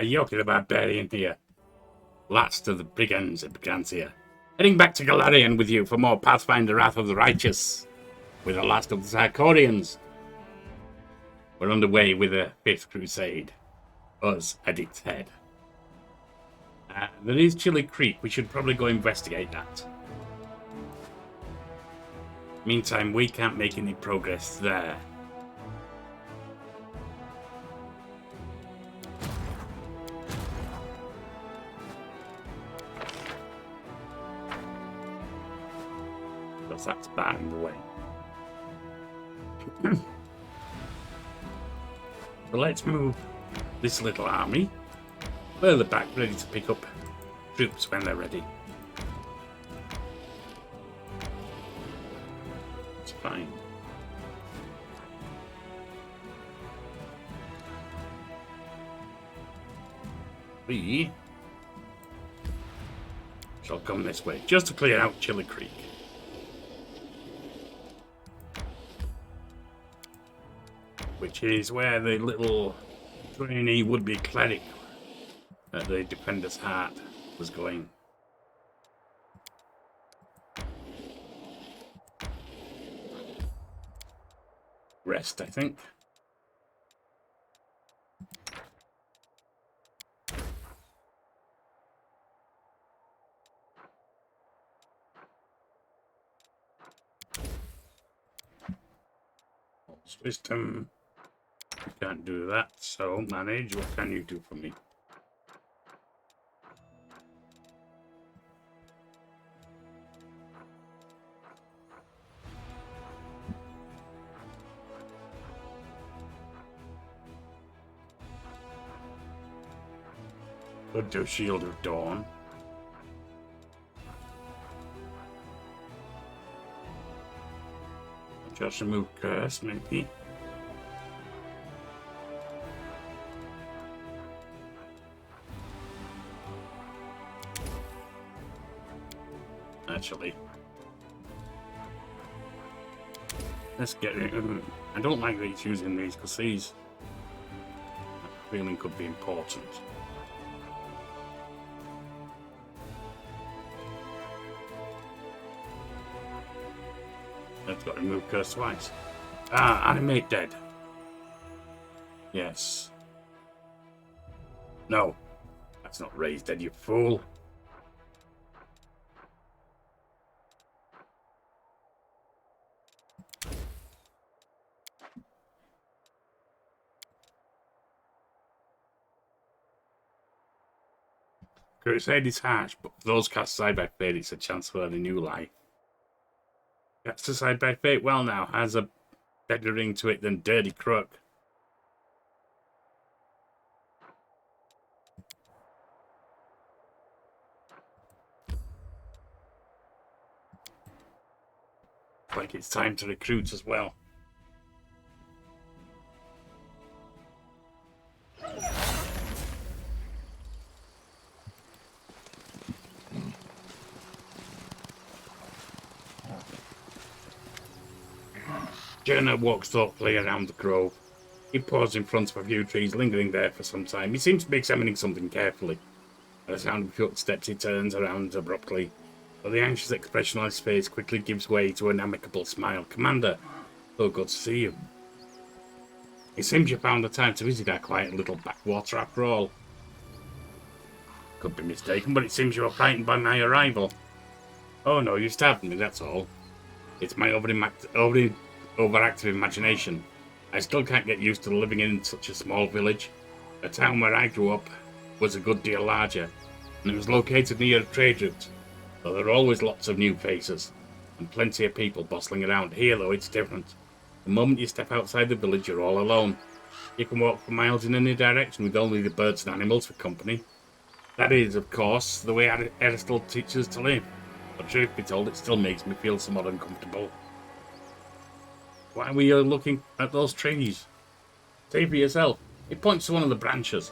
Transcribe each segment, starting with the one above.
Yorkie the Barbarian here. Last of the Brigantes and Brigantes here. Heading back to Golarion with you for more Pathfinder Wrath of the Righteous. With the last of the Sarkorians. We're underway with the 5th Crusade. Us at its head. There is Chili Creek. We should probably go investigate that. Meantime, we can't make any progress there. Because that's barring the way. So let's move this little army further back, ready to pick up troops when they're ready. It's fine. We shall come this way, just to clear out Chili Creek. Which is where the little trainee would-be cleric at the Defender's Heart was going. Rest, I think. Wisdom. You can't do that, so manage. What can you do for me? Could do Shield of Dawn. Just remove Curse, maybe. Actually, let's get it. I don't like that he's using these because these feeling could be important. I've got to remove Curse twice. Animate dead. Yes. No, that's not raised dead, you fool. Crusade is harsh, but for those cast side by fate, it's a chance for a new life. Cast aside by fate, well now, has a better ring to it than Dirty Crook. Like it's time to recruit as well. Jenna walks thoughtfully around the grove. He paused in front of a few trees, lingering there for some time. He seems to be examining something carefully. At the sound of footsteps, he turns around abruptly, but the anxious expression on his face quickly gives way to an amicable smile. Commander, so good to see you. It seems you found the time to visit our quiet little backwater after all. Could be mistaken, but it seems you were frightened by my arrival. Oh no, you stabbed me, that's all. It's my overactive imagination. I still can't get used to living in such a small village. The town where I grew up was a good deal larger, and it was located near a trade route, so there are always lots of new faces, and plenty of people bustling around. Here, though, it's different. The moment you step outside the village, you're all alone. You can walk for miles in any direction with only the birds and animals for company. That is, of course, the way Aristotle teaches us to live, but truth be told, it still makes me feel somewhat uncomfortable. Why were you looking at those trees? See for yourself. It points to one of the branches,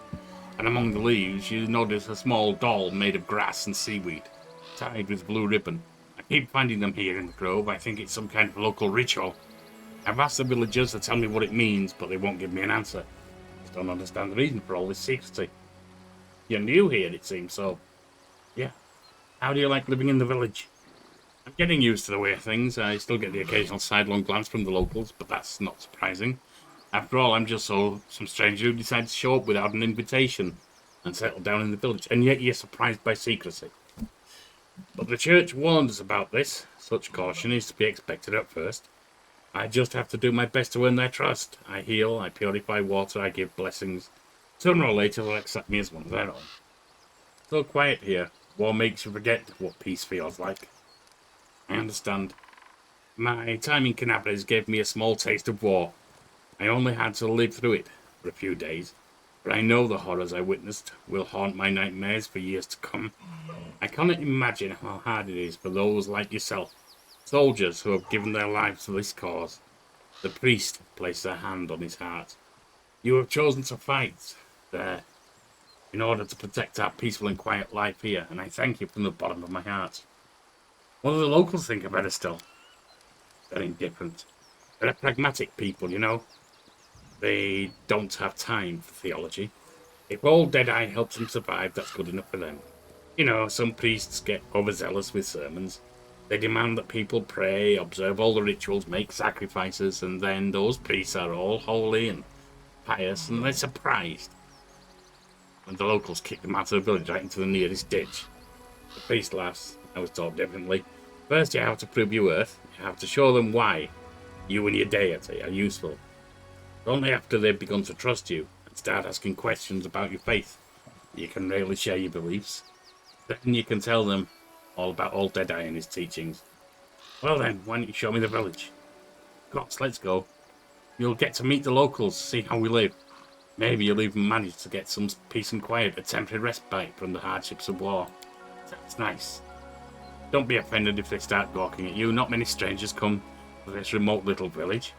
and among the leaves you notice a small doll made of grass and seaweed, tied with blue ribbon. I keep finding them here in the grove. I think it's some kind of local ritual. I've asked the villagers to tell me what it means, but they won't give me an answer. I just don't understand the reason for all this secrecy. You're new here, it seems, so... Yeah. How do you like living in the village? I'm getting used to the way of things. I still get the occasional sidelong glance from the locals, but that's not surprising. After all, I'm just some stranger who decides to show up without an invitation and settle down in the village, and yet you're surprised by secrecy. But the church warned us about this. Such caution is to be expected at first. I just have to do my best to earn their trust. I heal, I purify water, I give blessings. Sooner or later they'll accept me as one of their own. So quiet here. War makes you forget what peace feels like. I understand. My time in Canaveras gave me a small taste of war. I only had to live through it for a few days, but I know the horrors I witnessed will haunt my nightmares for years to come. I cannot imagine how hard it is for those like yourself, soldiers who have given their lives to this cause. The priest placed their hand on his heart. You have chosen to fight there in order to protect our peaceful and quiet life here, and I thank you from the bottom of my heart. What do the locals think about us still? They're indifferent. They're a pragmatic people, you know. They don't have time for theology. If old Deadeye helps them survive, that's good enough for them. You know, some priests get overzealous with sermons. They demand that people pray, observe all the rituals, make sacrifices, and then those priests are all holy and pious, and they're surprised when the locals kick them out of the village right into the nearest ditch. The priest laughs. I was taught differently. First, you have to prove your worth. You have to show them why you and your deity are useful. Only after they've begun to trust you and start asking questions about your faith, you can really share your beliefs. Then you can tell them all about old Deadeye and his teachings. Well then, why don't you show me the village? Gods, let's go. You'll get to meet the locals, see how we live. Maybe you'll even manage to get some peace and quiet, a temporary respite from the hardships of war. That's nice. Don't be offended if they start gawking at you. Not many strangers come to this remote little village.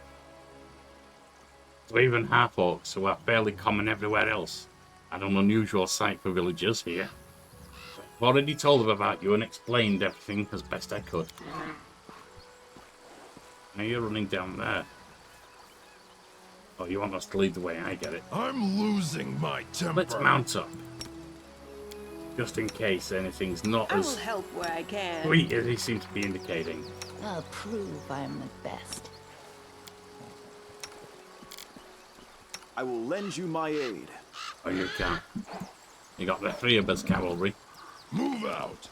So even half-orcs, who are fairly common everywhere else, are an unusual sight for villagers here. I've already told them about you and explained everything as best I could. Now you're running down there. Oh, you want us to lead the way, I get it. I'm losing my temper. Let's mount up. Just in case anything's not I as will help where I can. sweet as he seems to be indicating. I'll prove I'm the best. I will lend you my aid. Oh, you can't. You got the three of us cavalry. Move out.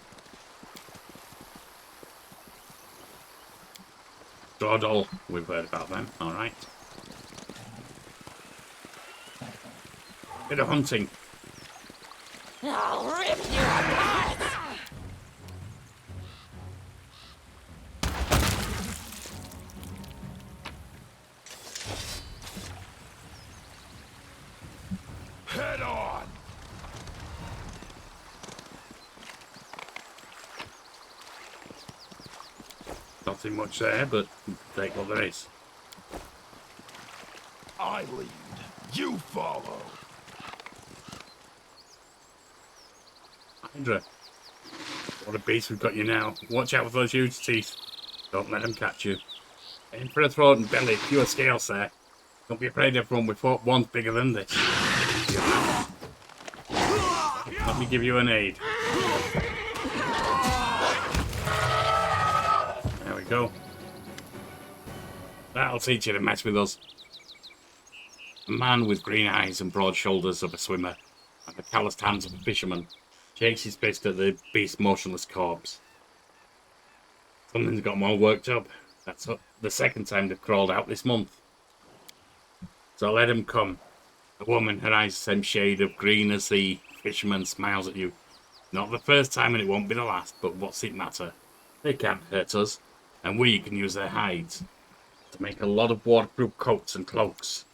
Drawdoll, we've heard about them, alright. Bit of hunting. I'll rip you apart! Head on. Nothing much there, but take what there is. I lead. You follow. Hydra. What a beast we've got you now. Watch out for those huge teeth. Don't let them catch you. Aim for the throat and belly. Fewer scales there. Don't be afraid, everyone. We fought one's bigger than this. Let me give you an aid. There we go. That'll teach you to mess with us. A man with green eyes and broad shoulders of a swimmer and the calloused hands of a fisherman shakes his fist at the beast's motionless corpse. Something's got them all worked up. That's the second time they've crawled out this month. So let him come. The woman, her eyes the same shade of green as the fisherman, smiles at you. Not the first time and it won't be the last, but what's it matter? They can't hurt us, and we can use their hides to make a lot of waterproof coats and cloaks.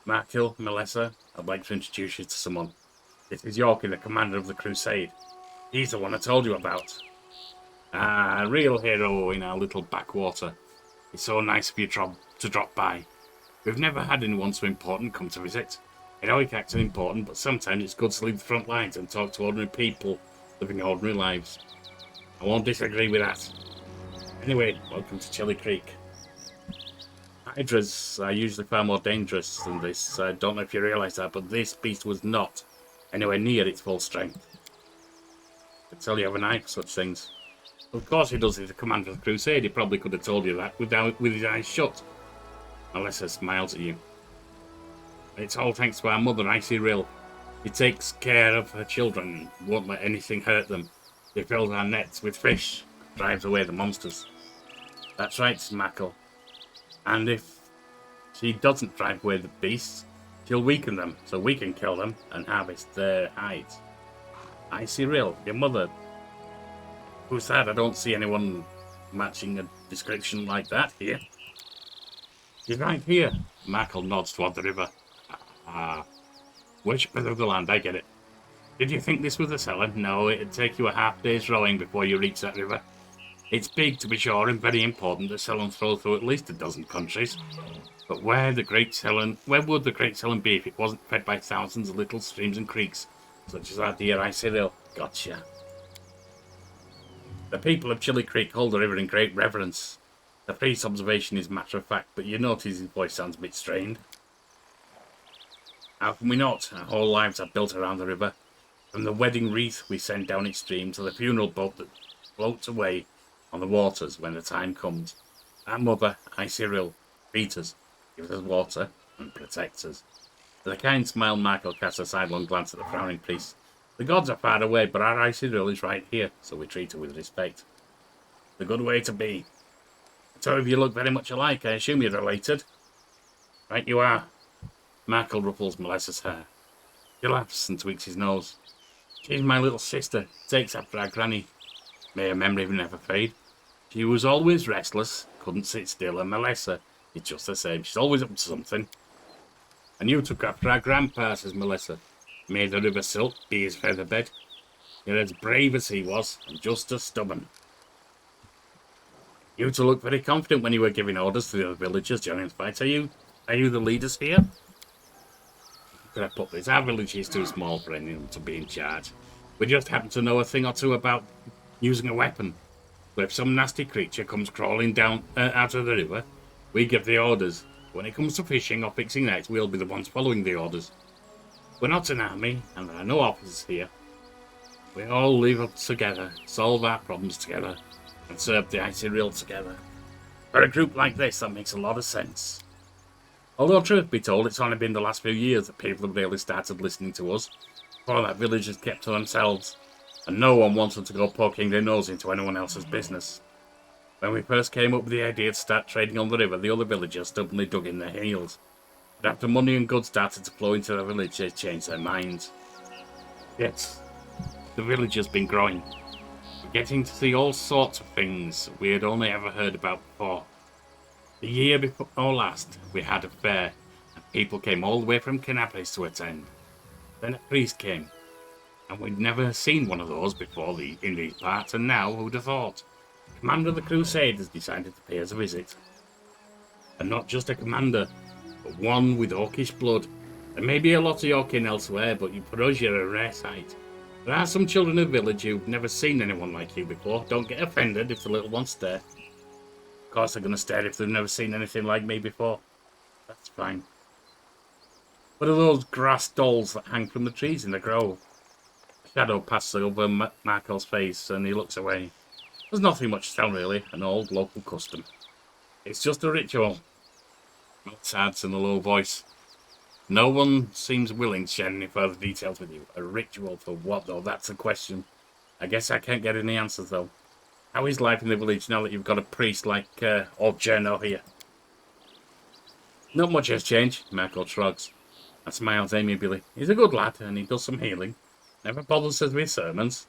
Markil, Melissa, I'd like to introduce you to someone. This is Yorkie, the commander of the crusade. He's the one I told you about. A real hero in our little backwater. It's so nice of you to drop by. We've never had anyone so important come to visit. I know it acts important, but sometimes it's good to leave the front lines and talk to ordinary people living ordinary lives. I won't disagree with that. Anyway, welcome to Chilly Creek. Hydras are usually far more dangerous than this. I don't know if you realise that, but this beast was not anywhere near its full strength. I tell you have an eye for such things. Of course he does. He's the commander of the Crusade. He probably could have told you that with his eyes shut. Melissa smiles at you. It's all thanks to our mother, Icy Rill. She takes care of her children and won't let anything hurt them. She fills our nets with fish, drives away the monsters. That's right, Smackle. And if she doesn't drive away the beasts, she'll weaken them, so we can kill them and harvest their hides. Icy Rill, your mother. Who's that? I don't see anyone matching a description like that here. She's right here. Smackle nods toward the river. Which bit of the land? I get it. Did you think this was a cellar? No, it'd take you a half day's rowing before you reach that river. It's big, to be sure, and very important. The Cellons flow through at least a dozen countries. But where would the Great Cellon be if it wasn't fed by thousands of little streams and creeks, such as our dear Icy Rill? Gotcha. The people of Chili Creek hold the river in great reverence. The priest's observation is matter of fact, but you notice his voice sounds a bit strained. How can we not? Our whole lives are built around the river. From the wedding wreath we send down its stream to the funeral boat that floats away on the waters when the time comes. Our mother, Icy Rill, feeds us, gives us water, and protects us. With a kind smile, Michael casts a sidelong glance at the frowning priest. The gods are far away, but our Icy Rill is right here, so we treat her with respect. The good way to be. So if you look very much alike, I assume you're related. Right you are. Michael ruffles Melissa's hair. He laughs and tweaks his nose. She's my little sister, takes after our granny. May her memory never fade. She was always restless, couldn't sit still, and Melissa is just the same. She's always up to something. And you took after our grandpa, says Melissa. Made the river silk be his featherbed. You're as brave as he was, and just as stubborn. You two look very confident when you were giving orders to the other villagers during the fight. Are you the leaders here? Could I put this? Our village is too small for anyone to be in charge. We just happen to know a thing or two about using a weapon. But if some nasty creature comes crawling down out of the river, we give the orders. When it comes to fishing or fixing nets, we'll be the ones following the orders. We're not an army, and there are no officers here. We all live up together, solve our problems together, and serve the Icy Rill together. For a group like this, that makes a lot of sense. Although, truth be told, it's only been the last few years that people have really started listening to us. Before that, villagers kept to themselves, and no one wanted to go poking their nose into anyone else's business. When we first came up with the idea to start trading on the river, the other villagers stubbornly dug in their heels. But after money and goods started to flow into the village, they changed their minds. Yes, the village has been growing. We're getting to see all sorts of things we had only ever heard about before. The year before last, we had a fair, and people came all the way from Canapes to attend. Then a priest came, and we'd never seen one of those before in these parts, and now, who'd have thought? The commander of the Crusaders decided to pay us a visit. And not just a commander, but one with Orcish blood. There may be a lot of Yorkin elsewhere, but for us you're a rare sight. There are some children in the village who've never seen anyone like you before. Don't get offended if the little ones stare. Of course they're going to stare if they've never seen anything like me before. That's fine. What are those grass dolls that hang from the trees in the grove? A shadow passes over Markel's face and he looks away. There's nothing much to tell really, an old local custom. It's just a ritual. Matt adds in a low voice. No one seems willing to share any further details with you. A ritual for what though? That's the question. I guess I can't get any answers though. How is life in the village now that you've got a priest like old Cherno here? Not much has changed, Markel shrugs and smiles amiably. He's a good lad and he does some healing. Never bothers us with sermons.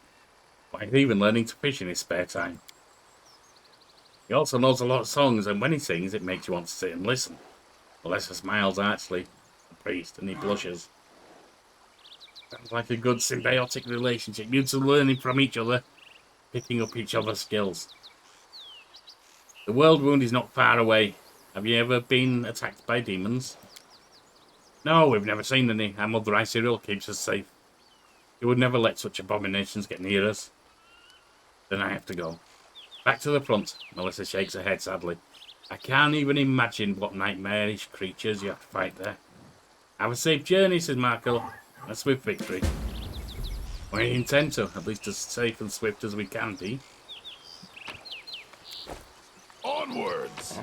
But he's even learning to fish in his spare time. He also knows a lot of songs and when he sings it makes you want to sit and listen. Melissa smiles archly, the priest, and he blushes. Sounds like a good symbiotic relationship. You two learning from each other, picking up each other's skills. The world wound is not far away. Have you ever been attacked by demons? No, we've never seen any. Our mother Icy Rill keeps us safe. You would never let such abominations get near us. Then I have to go. Back to the front. Melissa shakes her head sadly. I can't even imagine what nightmarish creatures you have to fight there. Have a safe journey, says Markel. A swift victory. We intend to, at least as safe and swift as we can be. Onwards!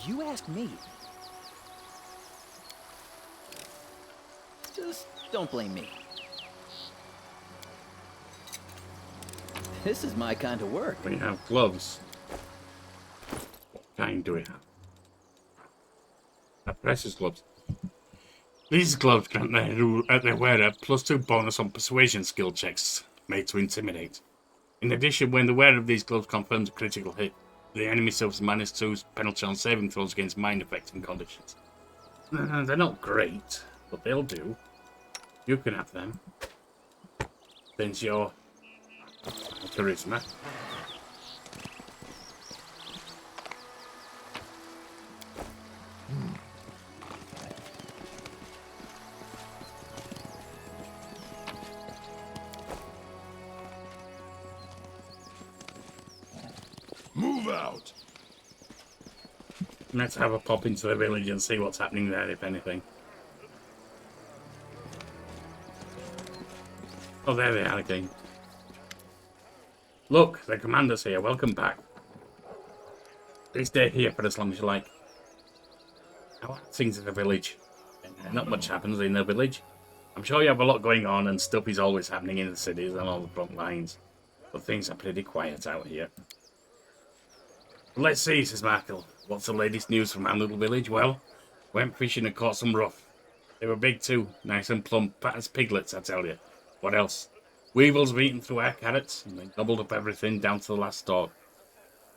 You asked me. Just don't blame me. This is my kind of work. We have gloves. What kind do we have? Precious gloves. These gloves grant their wearer +2 bonus on persuasion skill checks made to intimidate. In addition, when the wearer of these gloves confirms a critical hit, the enemy suffers -2 penalty on saving throws against mind-affecting conditions. They're not great, but they'll do. You can have them. Since you're charisma. Move out! Let's have a pop into the village and see what's happening there, if anything. Oh, there they are again. Look, the commander's here. Welcome back. Please stay here for as long as you like. How are things in the village? Not much happens in the village. I'm sure you have a lot going on and stuff is always happening in the cities and on the front lines. But things are pretty quiet out here. Let's see, says Markle. What's the latest news from our little village? Well, went fishing and caught some rough. They were big too, nice and plump, fat as piglets, I tell you. What else? Weevils have eaten through our carrots, and they gobbled up everything down to the last stalk.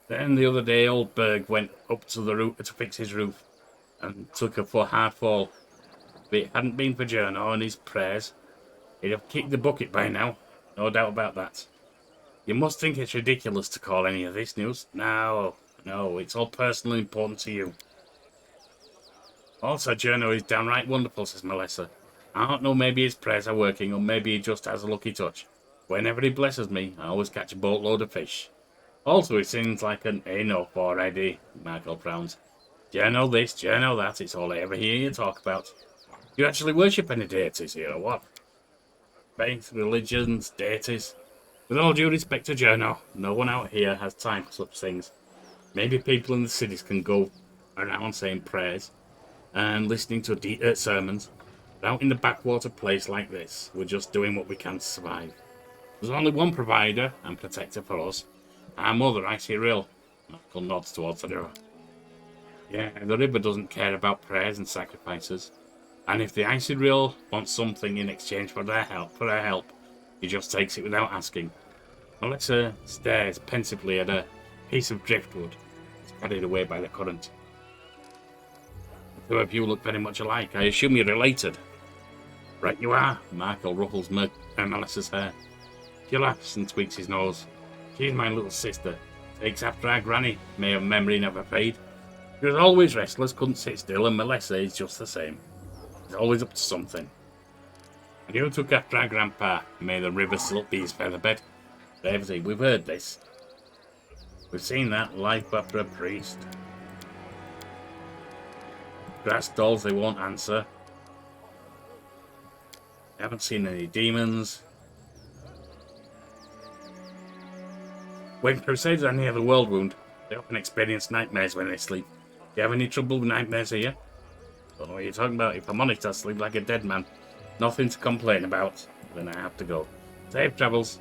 Then the other day, old Berg went up to the roof to fix his roof, and took a hard fall. If it hadn't been for Journo and his prayers, he'd have kicked the bucket by now. No doubt about that. You must think it's ridiculous to call any of this news. No, it's all personally important to you. Also, Journo is downright wonderful, says Melissa. I don't know, maybe his prayers are working, or maybe he just has a lucky touch. Whenever he blesses me, I always catch a boatload of fish. Also, he seems like an enough already, Michael frowns. Journo this, Journo that, it's all I ever hear you talk about. You actually worship any deities here, or what? Faith, religions, deities. With all due respect to Journo, no one out here has time for such things. Maybe people in the cities can go around saying prayers and listening to sermons. But out in the backwater place like this, we're just doing what we can to survive. There's only one provider and protector for us. Our mother, Icy Rill. Michael nods towards the river. Yeah, the river doesn't care about prayers and sacrifices. And if the Icy Rill wants something in exchange for her help, he just takes it without asking. Melissa stares pensively at a piece of driftwood. It's carried away by the current. The two of you look very much alike. I assume you're related. Right you are. Michael ruffles Melissa's hair. He laughs and tweaks his nose. She's my little sister. Takes after our granny. May her memory never fade. She was always restless, couldn't sit still, and Melissa is just the same. She's always up to something. And you took after our grandpa. May the river still be his featherbed. Davesy, we've heard this. We've seen that life after a priest. Grass dolls they won't answer. We haven't seen any demons. When Crusaders are near the world wound, they often experience nightmares when they sleep. Do you have any trouble with nightmares here? Don't know what you're talking about. If I'm honest, I sleep like a dead man. Nothing to complain about. Then I have to go. Safe travels.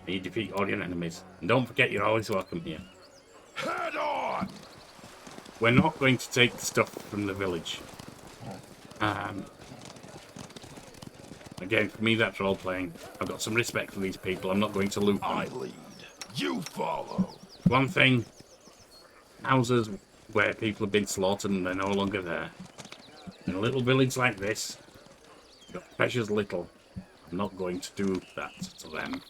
May you defeat all your enemies. And don't forget you're always welcome here. Head on! We're not going to take the stuff from the village. Again, for me, that's role-playing. I've got some respect for these people. I'm not going to loot them. I lead. You follow. One thing, houses where people have been slaughtered and they're no longer there. In a little village like this, your pleasure's little. I'm not going to do that to them.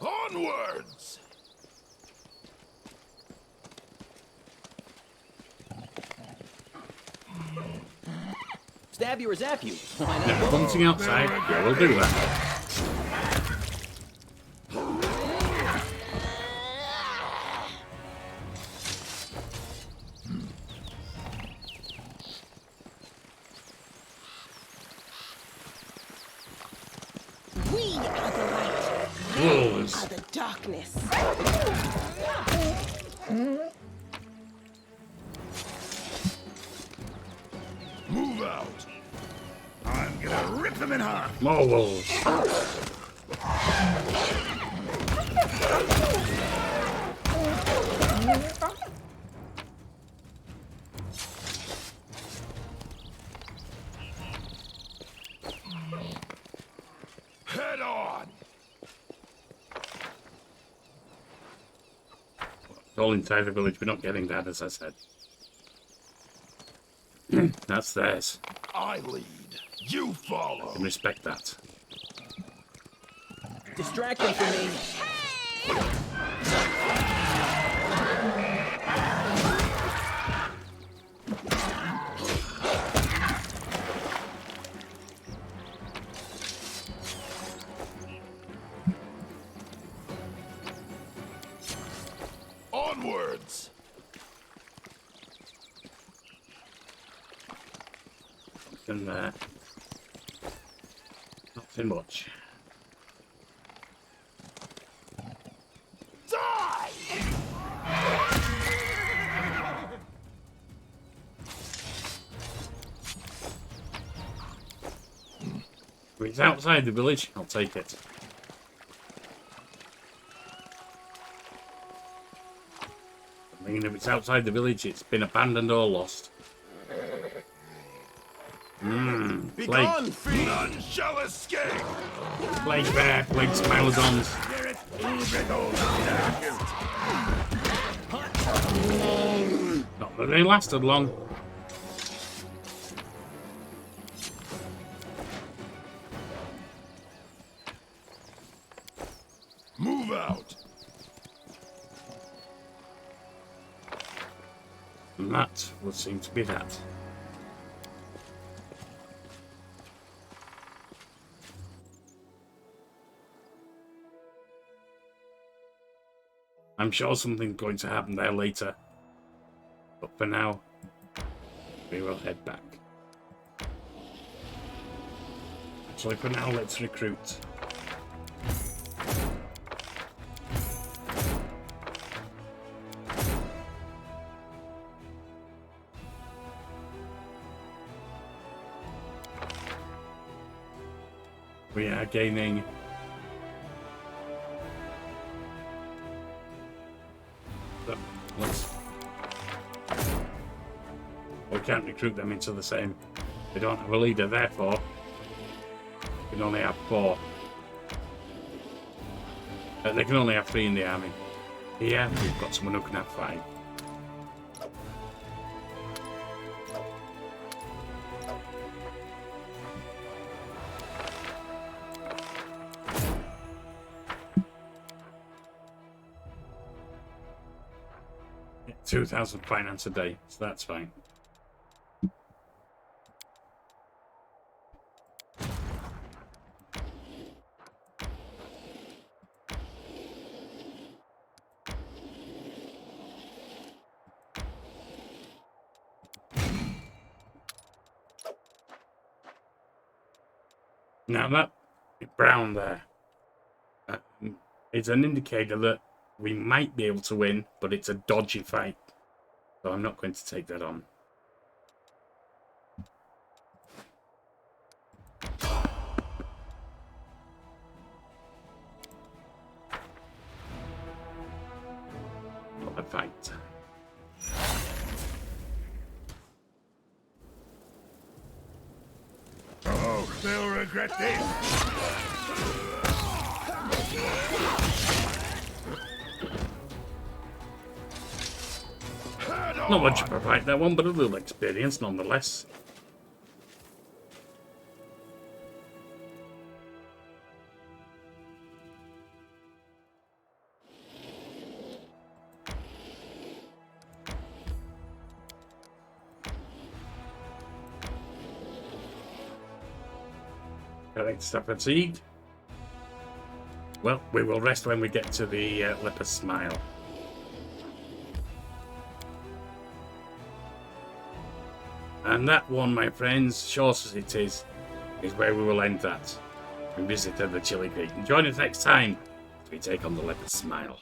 Onwards! Stab you or zap you. Why not? Now, hunting outside, yeah, we'll do that. Wolves. The darkness. Move out. I'm gonna rip them in half. More wolves. Head on. It's all inside the village. We're not getting that, as I said. That's theirs. I lead. You follow. And respect that. Distract them from me. Onwards. Nothing there. Nothing much. Die. If it's outside the village, I'll take it. I mean, if it's outside the village, it's been abandoned or lost. Plague. Begone, fiend! None shall escape. Plague bear, plague smilodons. Not that they lasted long. Move out. And that would seem to be that. I'm sure something's going to happen there later. But for now, we will head back. Actually, for now, let's recruit. We are gaining we can't recruit them into the same. They don't have a leader, therefore we can only have 4. They can only have 3 in the army. Here we've got someone who can have 5. Yeah, 2,000 finance a day, so that's fine. Now that brown there is an indicator that we might be able to win, but it's a dodgy fight. So I'm not going to take that on. Not a fight. Oh, they'll regret this. Not much of a fight, that one, but a little experience nonetheless. Collect stuff and seed. Well, we will rest when we get to the leper smile. And that one, my friends, short as it is where we will end that. We visited the Chili Creek. And join us next time We take on the leopard's smile.